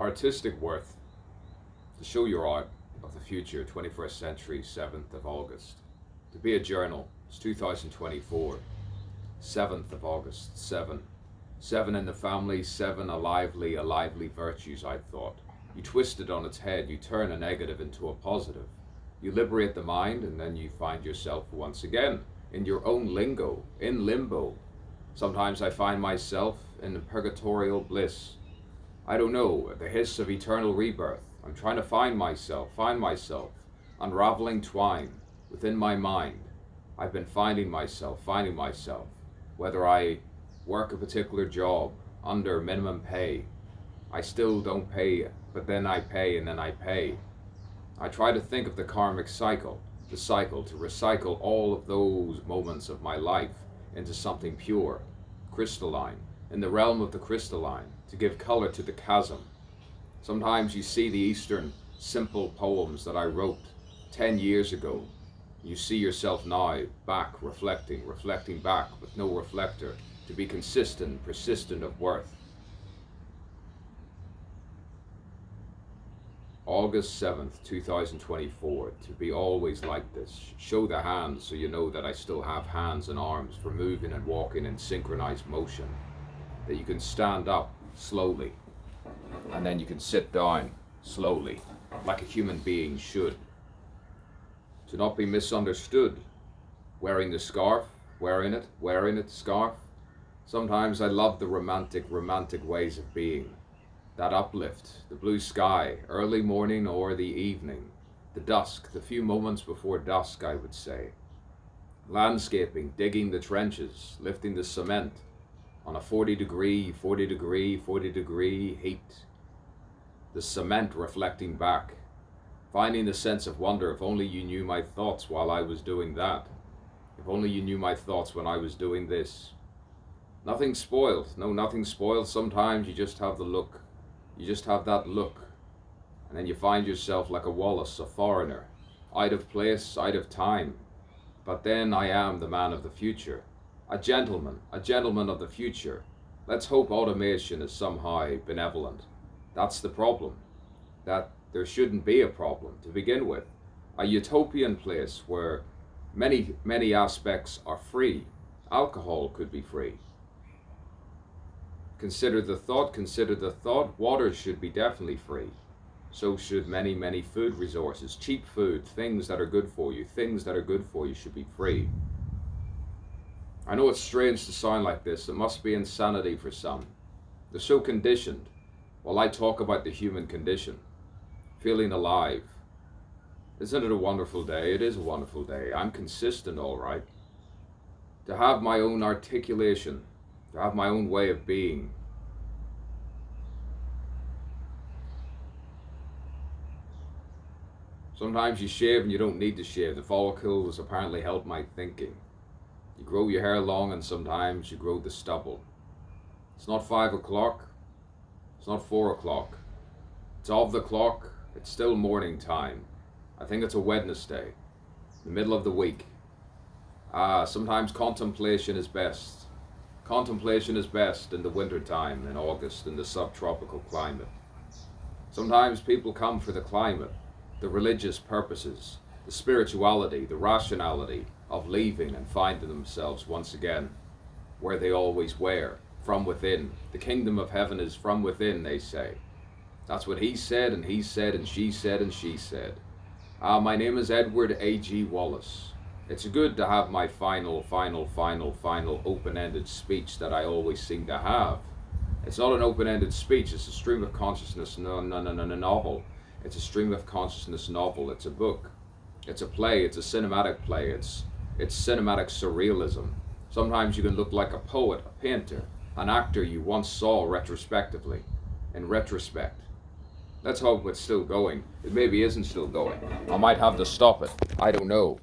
Artistic worth. To show your art of the future, 21st century, 7th of August. To be a journal, it's 2024. 7th of August, 7. 7 in the family, 7 a lively virtues, I thought. You twist it on its head, you turn a negative into a positive. You liberate the mind, and then you find yourself once again in your own lingo, in limbo. Sometimes I find myself in purgatorial bliss. I don't know, the hiss of eternal rebirth. I'm trying to find myself, unraveling twine within my mind. I've been finding myself, whether I work a particular job under minimum pay. I still don't pay, but then I pay and then I pay. I try to think of the karmic cycle, to recycle all of those moments of my life into something pure, crystalline, in the realm of the crystalline, to give color to the chasm. Sometimes you see the Eastern simple poems that I wrote 10 years ago. You see yourself now, back, reflecting back with no reflector, to be consistent, persistent of worth. August 7th, 2024, to be always like this. Show the hands so you know that I still have hands and arms for moving and walking in synchronized motion. That you can stand up slowly, and then you can sit down slowly, like a human being should. To not be misunderstood. Wearing the scarf, wearing it, scarf. Sometimes I love the romantic ways of being. That uplift, the blue sky, early morning or the evening, the dusk, the few moments before dusk, I would say. Landscaping, digging the trenches, lifting the cement on a 40 degree heat. The cement reflecting back, finding the sense of wonder. If only you knew my thoughts while I was doing that. If only you knew my thoughts when I was doing this. Nothing spoiled. No, nothing spoiled. Sometimes you just have the look. You just have that look. And then you find yourself like a Wallace, a foreigner, out of place, out of time. But then I am the man of the future. A gentleman of the future. Let's hope automation is somehow benevolent. That's the problem. That there shouldn't be a problem to begin with. A utopian place where many aspects are free. Alcohol could be free. Consider the thought, water should be definitely free. So should many food resources, cheap food, things that are good for you should be free. I know it's strange to sound like this, it must be insanity for some. They're so conditioned. While I talk about the human condition, feeling alive. Isn't it a wonderful day? It is a wonderful day. I'm consistent, all right. To have my own articulation, to have my own way of being. Sometimes you shave and you don't need to shave. The follicles apparently help my thinking. You grow your hair long and sometimes you grow the stubble. It's not 5 o'clock. It's not 4 o'clock. It's of the clock. It's still morning time. I think it's a Wednesday, the middle of the week. Sometimes contemplation is best. Contemplation is best in the winter time, in August, in the subtropical climate. Sometimes people come for the climate, the religious purposes, the spirituality, the rationality of leaving and finding themselves once again where they always were, from within. The kingdom of heaven is from within, they say. That's what he said, and she said, and she said. My name is Edward A.G. Wallace. It's good to have my final open-ended speech that I always seem to have. It's not an open-ended speech, it's a stream of consciousness novel. It's a stream of consciousness novel, it's a book. It's a play, it's a cinematic play, it's cinematic surrealism. Sometimes you can look like a poet, a painter, an actor you once saw retrospectively, in retrospect. Let's hope it's still going. It maybe isn't still going. I might have to stop it. I don't know.